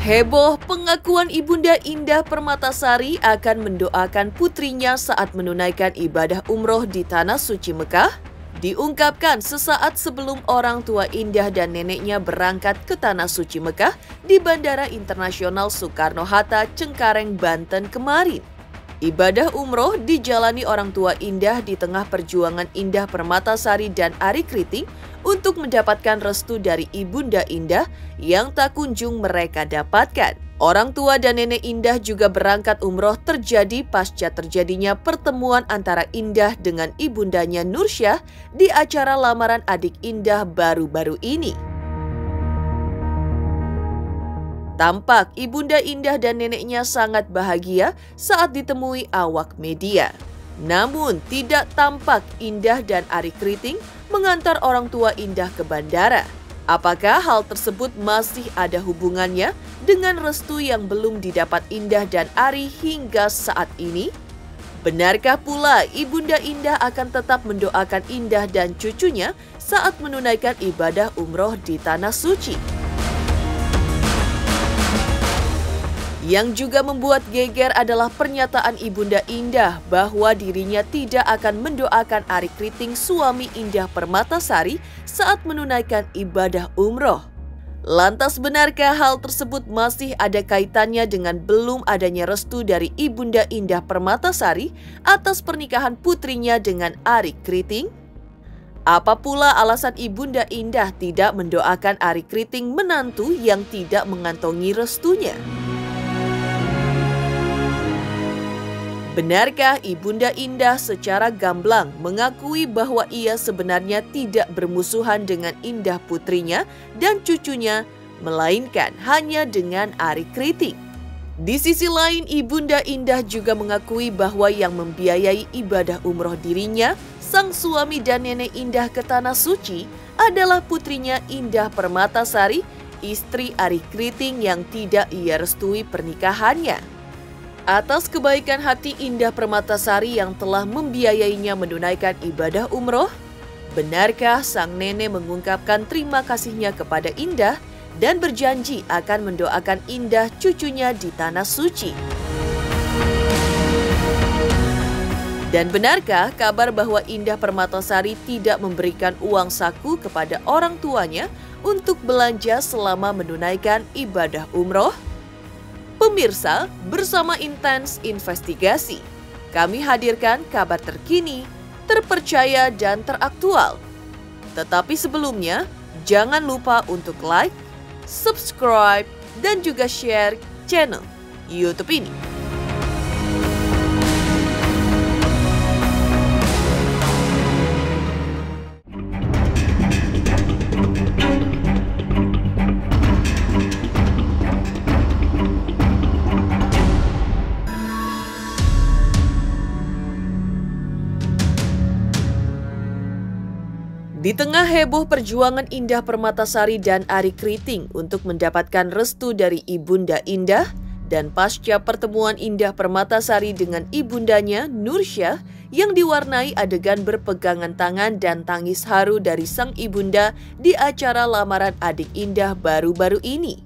Heboh pengakuan Ibunda Indah Permatasari akan mendoakan putrinya saat menunaikan ibadah umroh di Tanah Suci Mekah, diungkapkan sesaat sebelum orang tua Indah dan neneknya berangkat ke Tanah Suci Mekah di Bandara Internasional Soekarno-Hatta, Cengkareng, Banten kemarin. Ibadah umroh dijalani orang tua Indah di tengah perjuangan Indah Permatasari dan Arie Kriting untuk mendapatkan restu dari Ibunda Indah yang tak kunjung mereka dapatkan. Orang tua dan nenek Indah juga berangkat umroh terjadi pasca terjadinya pertemuan antara Indah dengan ibundanya Nursyah di acara lamaran adik Indah baru-baru ini. Tampak Ibunda Indah dan neneknya sangat bahagia saat ditemui awak media. Namun tidak tampak Indah dan Arie Kriting mengantar orang tua Indah ke bandara. Apakah hal tersebut masih ada hubungannya dengan restu yang belum didapat Indah dan Arie hingga saat ini? Benarkah pula Ibunda Indah akan tetap mendoakan Indah dan cucunya saat menunaikan ibadah umroh di Tanah Suci? Yang juga membuat geger adalah pernyataan Ibunda Indah bahwa dirinya tidak akan mendoakan Arie Kriting, suami Indah Permatasari, saat menunaikan ibadah umroh. Lantas benarkah hal tersebut masih ada kaitannya dengan belum adanya restu dari Ibunda Indah Permatasari atas pernikahan putrinya dengan Arie Kriting? Apa pula alasan Ibunda Indah tidak mendoakan Arie Kriting, menantu yang tidak mengantongi restunya? Benarkah Ibunda Indah secara gamblang mengakui bahwa ia sebenarnya tidak bermusuhan dengan Indah putrinya dan cucunya, melainkan hanya dengan Arie Kriting? Di sisi lain, Ibunda Indah juga mengakui bahwa yang membiayai ibadah umroh dirinya, sang suami dan nenek Indah ke Tanah Suci, adalah putrinya Indah Permatasari, istri Arie Kriting yang tidak ia restui pernikahannya. Atas kebaikan hati Indah Permatasari yang telah membiayainya menunaikan ibadah umroh, benarkah sang nenek mengungkapkan terima kasihnya kepada Indah dan berjanji akan mendoakan Indah cucunya di Tanah Suci? Dan benarkah kabar bahwa Indah Permatasari tidak memberikan uang saku kepada orang tuanya untuk belanja selama menunaikan ibadah umroh? Pemirsa, bersama Intens Investigasi, kami hadirkan kabar terkini, terpercaya dan teraktual. Tetapi sebelumnya, jangan lupa untuk like, subscribe, dan juga share channel YouTube ini. Di tengah heboh perjuangan Indah Permatasari dan Arie Kriting untuk mendapatkan restu dari Ibunda Indah, dan pasca pertemuan Indah Permatasari dengan ibundanya Nursyah yang diwarnai adegan berpegangan tangan dan tangis haru dari sang ibunda di acara lamaran adik Indah baru-baru ini.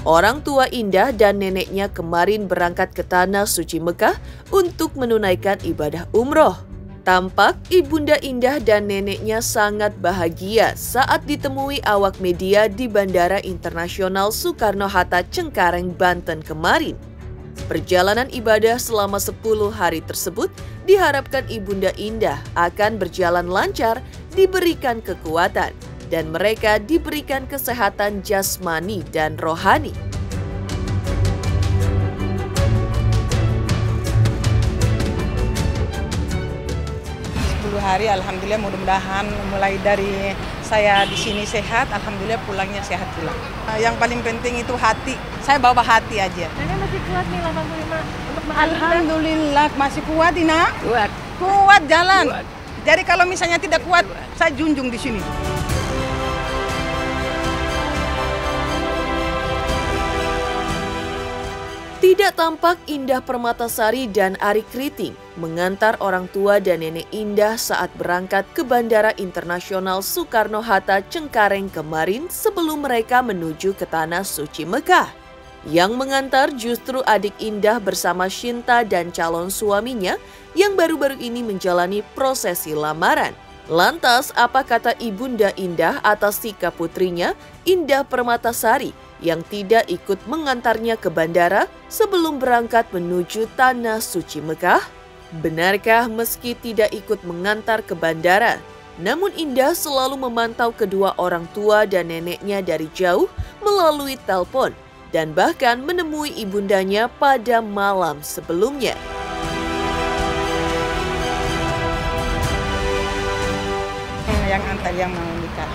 Orang tua Indah dan neneknya kemarin berangkat ke Tanah Suci Mekah untuk menunaikan ibadah umroh. Tampak Ibunda Indah dan neneknya sangat bahagia saat ditemui awak media di Bandara Internasional Soekarno-Hatta, Cengkareng, Banten kemarin. Perjalanan ibadah selama 10 hari tersebut diharapkan Ibunda Indah akan berjalan lancar, diberikan kekuatan, dan mereka diberikan kesehatan jasmani dan rohani. Hari alhamdulillah, mudah-mudahan mulai dari saya di sini sehat, alhamdulillah pulangnya sehat pula. Yang paling penting itu hati, saya bawa hati aja. Nenek masih kuat nih 85 untuk alhamdulillah masih kuat Ina. Kuat jalan. Kuat. Jadi kalau misalnya tidak kuat, saya junjung di sini. Tidak tampak Indah Permatasari dan Ari Kriting mengantar orang tua dan nenek Indah saat berangkat ke Bandara Internasional Soekarno-Hatta Cengkareng kemarin sebelum mereka menuju ke Tanah Suci Mekah. Yang mengantar justru adik Indah bersama Shinta dan calon suaminya yang baru-baru ini menjalani prosesi lamaran. Lantas, apa kata Ibunda Indah atas sikap putrinya, Indah Permatasari, yang tidak ikut mengantarnya ke bandara sebelum berangkat menuju Tanah Suci Mekah? Benarkah meski tidak ikut mengantar ke bandara, namun Indah selalu memantau kedua orang tua dan neneknya dari jauh melalui telepon dan bahkan menemui ibundanya pada malam sebelumnya? Yang antar yang mau nikah.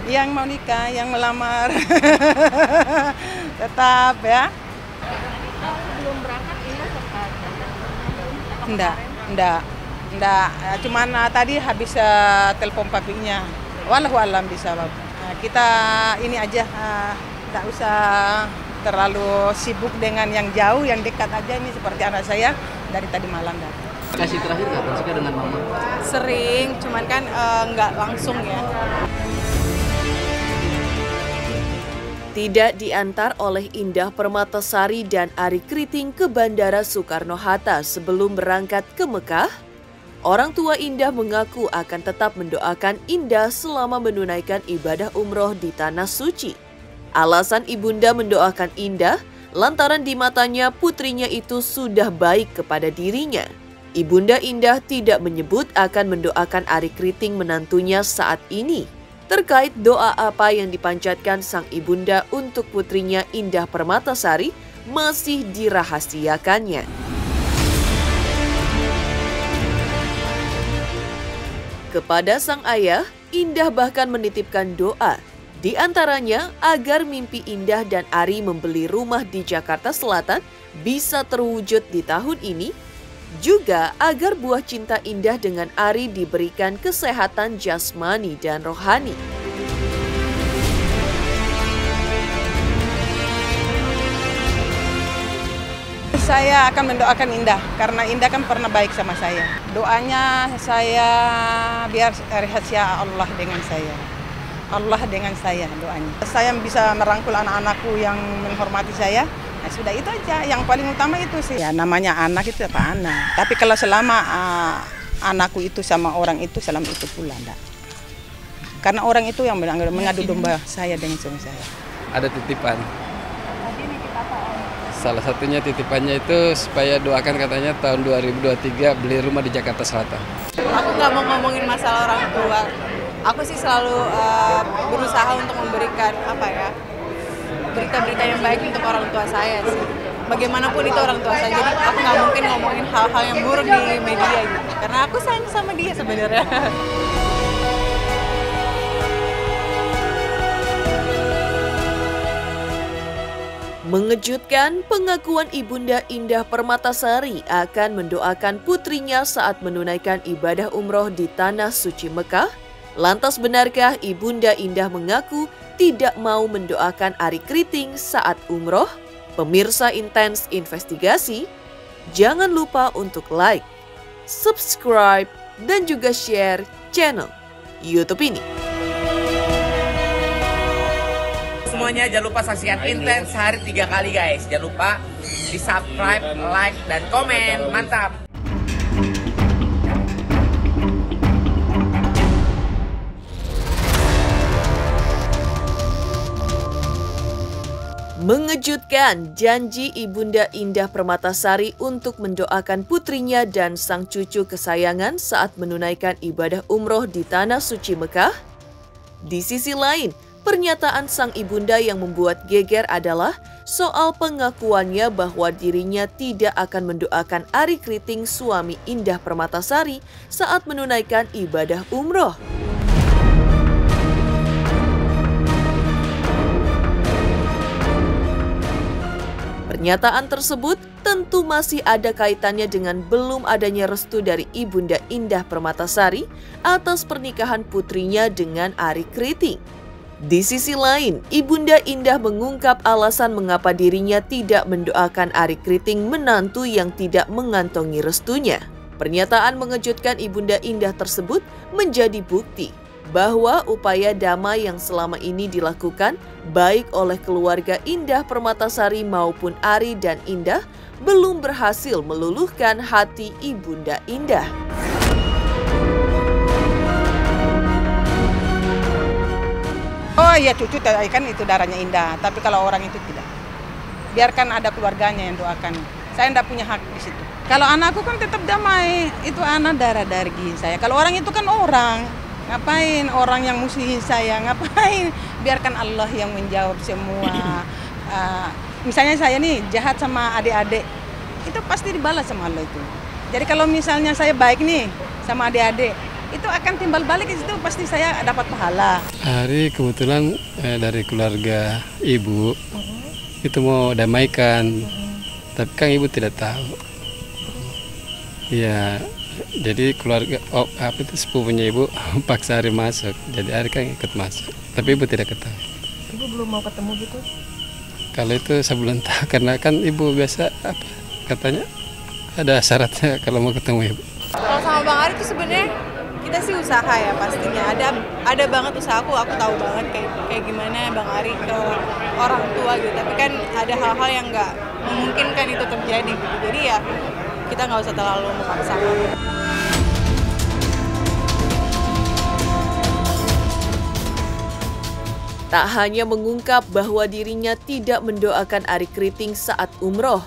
Yang mau nikah, yang melamar. Tetap ya. Belum berangkat Indah sempat. Enggak. Cuman tadi habis telepon papinya. Wallahu alam bisa. Kita ini aja, enggak usah terlalu sibuk dengan yang jauh, yang dekat aja. Ini seperti anak saya dari tadi malam datang. Kasih terakhir kapan sih dengan mama? Sering, cuman kan nggak langsung ya. Tidak diantar oleh Indah Permatasari dan Ari Kriting ke Bandara Soekarno-Hatta sebelum berangkat ke Mekah, orang tua Indah mengaku akan tetap mendoakan Indah selama menunaikan ibadah umroh di Tanah Suci. Alasan ibunda mendoakan Indah lantaran di matanya putrinya itu sudah baik kepada dirinya. Ibunda Indah tidak menyebut akan mendoakan Ari Kriting menantunya saat ini. Terkait doa apa yang dipanjatkan sang ibunda untuk putrinya Indah Permatasari masih dirahasiakannya. Kepada sang ayah, Indah bahkan menitipkan doa, di antaranya agar mimpi Indah dan Ari membeli rumah di Jakarta Selatan bisa terwujud di tahun ini, juga agar buah cinta Indah dengan Ari diberikan kesehatan jasmani dan rohani. Saya akan mendoakan Indah, karena Indah kan pernah baik sama saya. Doanya saya biar rahasia Allah dengan saya. Allah dengan saya doanya. Saya bisa merangkul anak-anakku yang menghormati saya. Nah, sudah itu aja, yang paling utama itu sih. Ya namanya anak itu apa anak. Tapi kalau selama anakku itu sama orang itu, selama itu pula enggak. Karena orang itu yang mengadu domba saya dengan suami saya. Ada titipan. Salah satunya titipannya itu supaya doakan katanya tahun 2023 beli rumah di Jakarta Selatan. Aku nggak mau ngomongin masalah orang tua. Aku sih selalu berusaha untuk memberikan berita-berita yang baik untuk orang tua saya sih. Bagaimanapun itu orang tua saya, jadi aku nggak mungkin ngomongin hal-hal yang buruk di media gitu. Karena aku sayang sama dia sebenarnya. Mengejutkan, pengakuan Ibunda Indah Permatasari akan mendoakan putrinya saat menunaikan ibadah umroh di Tanah Suci Mekah. Lantas benarkah Ibunda Indah mengaku tidak mau mendoakan Ari Kriting saat umroh? Pemirsa Intens Investigasi, jangan lupa untuk like, subscribe, dan juga share channel YouTube ini. Semuanya jangan lupa saksikan Intens sehari 3 kali guys. Jangan lupa di subscribe, like, dan komen. Mantap! Mengejutkan, janji Ibunda Indah Permatasari untuk mendoakan putrinya dan sang cucu kesayangan saat menunaikan ibadah umroh di Tanah Suci Mekah. Di sisi lain, pernyataan sang ibunda yang membuat geger adalah soal pengakuannya bahwa dirinya tidak akan mendoakan Ari Kriting suami Indah Permatasari saat menunaikan ibadah umroh. Pernyataan tersebut tentu masih ada kaitannya dengan belum adanya restu dari Ibunda Indah Permatasari atas pernikahan putrinya dengan Ari Kriting. Di sisi lain, Ibunda Indah mengungkap alasan mengapa dirinya tidak mendoakan Arie Kriting menantu yang tidak mengantongi restunya. Pernyataan mengejutkan Ibunda Indah tersebut menjadi bukti bahwa upaya damai yang selama ini dilakukan baik oleh keluarga Indah Permatasari maupun Arie dan Indah belum berhasil meluluhkan hati Ibunda Indah. Oh iya, cucu kan itu darahnya Indah, tapi kalau orang itu tidak. Biarkan ada keluarganya yang doakan. Saya tidak punya hak di situ. Kalau anakku kan tetap damai, itu anak darah daging saya. Kalau orang itu kan orang, ngapain orang yang musuhin saya, ngapain? Biarkan Allah yang menjawab semua. Misalnya saya nih jahat sama adik-adik, itu pasti dibalas sama Allah itu. Jadi kalau misalnya saya baik nih sama adik-adik, itu akan timbal balik di situ, pasti saya dapat pahala. Arie kebetulan dari keluarga ibu itu mau damaikan, tapi kan ibu tidak tahu. Ya, jadi keluarga sepupunya ibu paksa Arie masuk, jadi Arie kan ikut masuk, tapi ibu tidak ketahui. Ibu belum mau ketemu gitu? Kalau itu saya belum tahu, karena kan ibu biasa katanya ada syaratnya kalau mau ketemu ibu. Kalau sama Bang Arie itu sebenarnya kita sih usaha ya pastinya. Ada banget usahaku, aku tahu banget kayak gimana Bang Arie ke orang tua gitu. Tapi kan ada hal-hal yang nggak memungkinkan itu terjadi gitu. Jadi ya kita nggak usah terlalu memaksakan. Tak hanya mengungkap bahwa dirinya tidak mendoakan Arie Kriting saat umroh,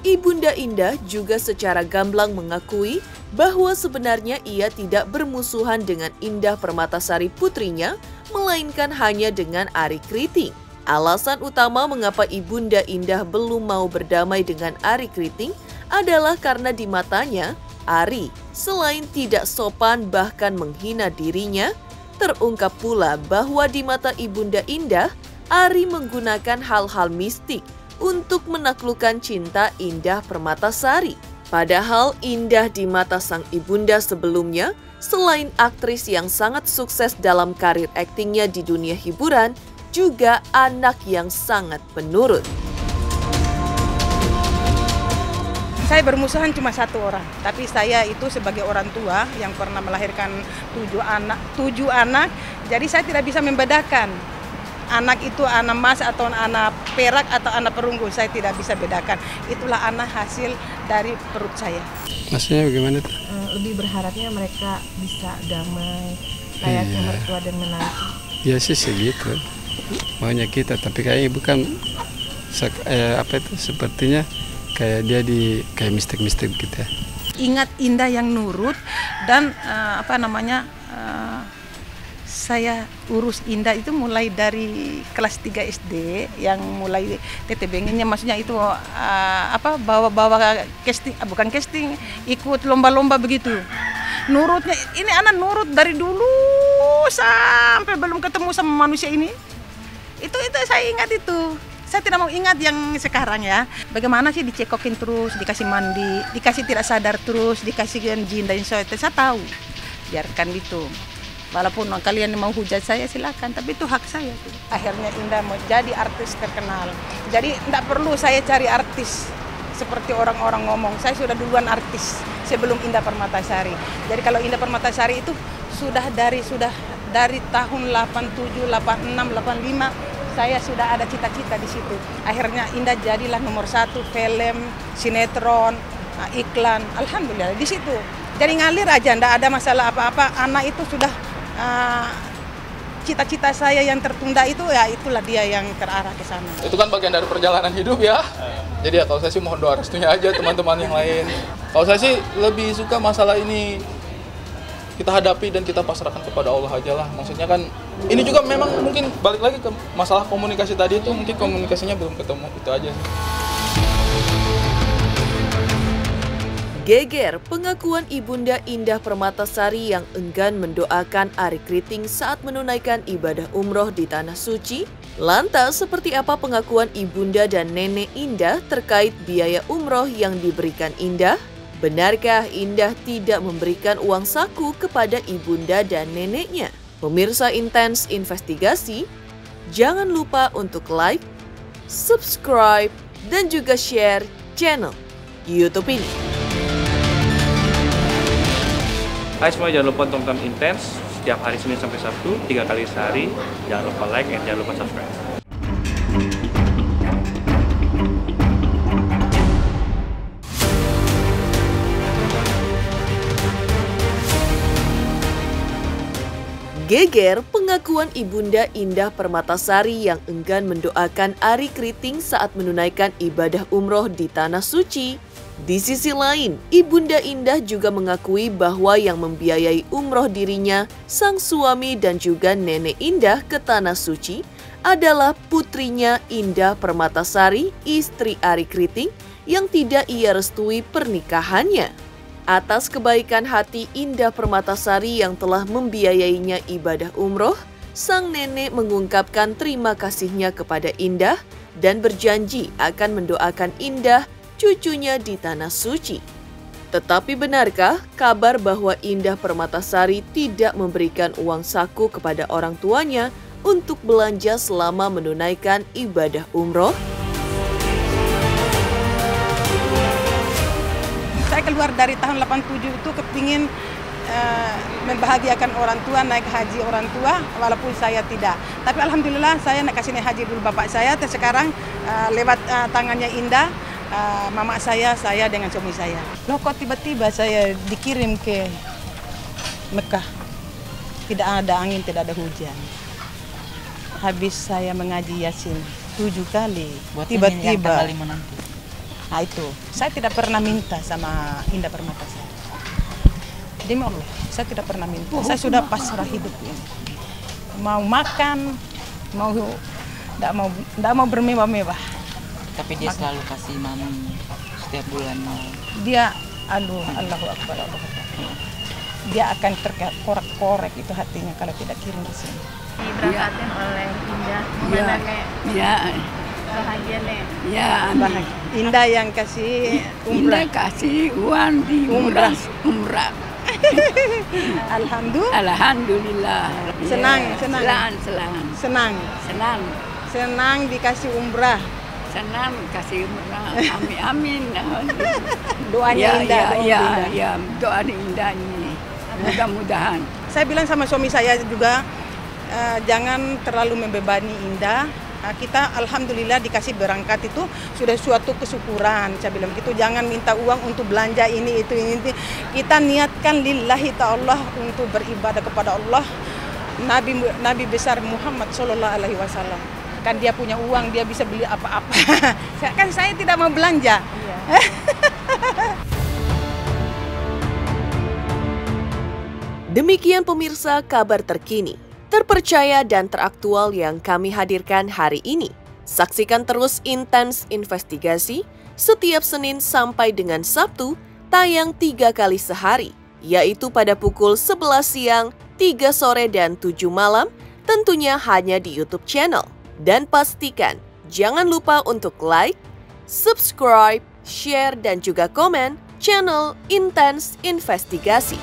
Ibunda Indah juga secara gamblang mengakui bahwa sebenarnya ia tidak bermusuhan dengan Indah Permatasari putrinya, melainkan hanya dengan Arie Kriting. Alasan utama mengapa Ibunda Indah belum mau berdamai dengan Arie Kriting adalah karena di matanya, Arie selain tidak sopan bahkan menghina dirinya, terungkap pula bahwa di mata Ibunda Indah, Arie menggunakan hal-hal mistik untuk menaklukkan cinta Indah Permatasari. Padahal Indah di mata sang ibunda sebelumnya, selain aktris yang sangat sukses dalam karir aktingnya di dunia hiburan, juga anak yang sangat penurut. Saya bermusuhan cuma satu orang, tapi saya itu sebagai orang tua yang pernah melahirkan 7 anak, jadi saya tidak bisa membedakan. Anak itu anak emas atau anak perak atau anak perunggu, saya tidak bisa bedakan. Itulah anak hasil dari perut saya. Maksudnya bagaimana tuh? Lebih berharapnya mereka bisa damai, layaknya mertua dan menantu. Ya sih segitu, maunya kita. Tapi kayaknya ibu kan sepertinya kayak dia kayak mistik-mistik gitu ya. Ingat Indah yang nurut dan saya urus Indah itu mulai dari kelas 3 SD yang mulai TTB-nya, maksudnya itu bawa casting, bukan casting, ikut lomba-lomba begitu. Nurutnya, ini anak nurut dari dulu sampai belum ketemu sama manusia ini. Itu saya ingat itu. Saya tidak mau ingat yang sekarang ya. Bagaimana sih dicekokin terus, dikasih mandi, dikasih tidak sadar terus, dikasih jin dan soet. Saya tahu. Biarkan itu. Walaupun kalian mau hujat saya silakan, tapi itu hak saya. Akhirnya Indah mau jadi artis terkenal. Jadi tidak perlu saya cari artis seperti orang-orang ngomong. Saya sudah duluan artis sebelum Indah Permatasari. Jadi kalau Indah Permatasari itu sudah dari tahun 87, 86, 85 saya sudah ada cita-cita di situ. Akhirnya Indah jadilah nomor 1 film, sinetron, iklan. Alhamdulillah di situ. Jadi ngalir aja, tidak ada masalah apa-apa. Anak itu sudah cita-cita saya yang tertunda itu, ya itulah dia yang terarah ke sana. Itu kan bagian dari perjalanan hidup ya. Jadi ya kalau saya sih mohon doa restunya aja teman-teman yang lain. Kalau saya sih lebih suka masalah ini kita hadapi dan kita pasrahkan kepada Allah aja lah. Maksudnya kan ini juga memang mungkin balik lagi ke masalah komunikasi tadi itu, mungkin komunikasinya belum ketemu, itu aja sih. Geger pengakuan Ibunda Indah Permatasari yang enggan mendoakan Arie Kriting saat menunaikan ibadah umroh di Tanah Suci. Lantas seperti apa pengakuan Ibunda dan Nenek Indah terkait biaya umroh yang diberikan Indah? Benarkah Indah tidak memberikan uang saku kepada Ibunda dan neneknya? Pemirsa Intens Investigasi, Jangan lupa untuk like, subscribe, dan juga share channel YouTube ini. Hai semua, jangan lupa tonton Intens setiap hari Senin sampai Sabtu 3 kali sehari. Jangan lupa like dan jangan lupa subscribe. Geger pengakuan Ibunda Indah Permatasari yang enggan mendoakan Arie Kriting saat menunaikan ibadah umroh di Tanah Suci. Di sisi lain, Ibunda Indah juga mengakui bahwa yang membiayai umroh dirinya, sang suami dan juga nenek Indah ke Tanah Suci adalah putrinya Indah Permatasari, istri Arie Kriting, yang tidak ia restui pernikahannya. Atas kebaikan hati Indah Permatasari yang telah membiayainya ibadah umroh, sang nenek mengungkapkan terima kasihnya kepada Indah dan berjanji akan mendoakan Indah, cucunya di Tanah Suci. Tetapi benarkah kabar bahwa Indah Permatasari tidak memberikan uang saku kepada orang tuanya untuk belanja selama menunaikan ibadah umroh? Saya keluar dari tahun 87 itu kepingin membahagiakan orang tua, naik haji orang tua, walaupun saya tidak. Tapi alhamdulillah saya naik kasih naik haji dulu bapak saya, dan sekarang lewat tangannya Indah, mama saya dengan suami saya. Loh kok tiba-tiba saya dikirim ke Mekah, tidak ada angin, tidak ada hujan. Habis saya mengaji Yasin 7 kali, tiba-tiba. Nah itu, saya tidak pernah minta sama Indah Permatasari. Demi Allah, saya tidak pernah minta. Saya sudah pasrah hidup ini. Mau makan, tidak mau bermewah-mewah. Tapi dia selalu kasih mami setiap bulan. Dia, Allahu Akbar, Allahu Akbar. Dia akan terkorek-korek itu hatinya kalau tidak kirim di sini. Diberangkatin oleh Indah. Gimana Nek? Ya. Bahagia Nek? Ya. Bahagia. Indah yang kasih umrah. Indah kasih uang di umrah. Alhamdulillah. Senang dikasih umrah. Senang kasih umrah. Amin. Doanya Indah. Ya, doa Indah ini. Mudah-mudahan. Saya bilang sama suami saya juga, jangan terlalu membebani Indah. Kita alhamdulillah dikasih berangkat itu sudah suatu kesyukuran. Saya bilang begitu, jangan minta uang untuk belanja ini. Kita niatkan lillahi ta'ala untuk beribadah kepada Allah. Nabi besar Muhammad SAW. Kan dia punya uang, dia bisa beli apa-apa. Kan saya tidak mau belanja. Iya. Demikian pemirsa kabar terkini, terpercaya dan teraktual yang kami hadirkan hari ini. Saksikan terus Intens Investigasi setiap Senin sampai dengan Sabtu, tayang 3 kali sehari, yaitu pada pukul 11 siang, 3 sore, dan 7 malam, tentunya hanya di YouTube channel. Dan pastikan jangan lupa untuk like, subscribe, share, dan juga komen channel Intens Investigasi.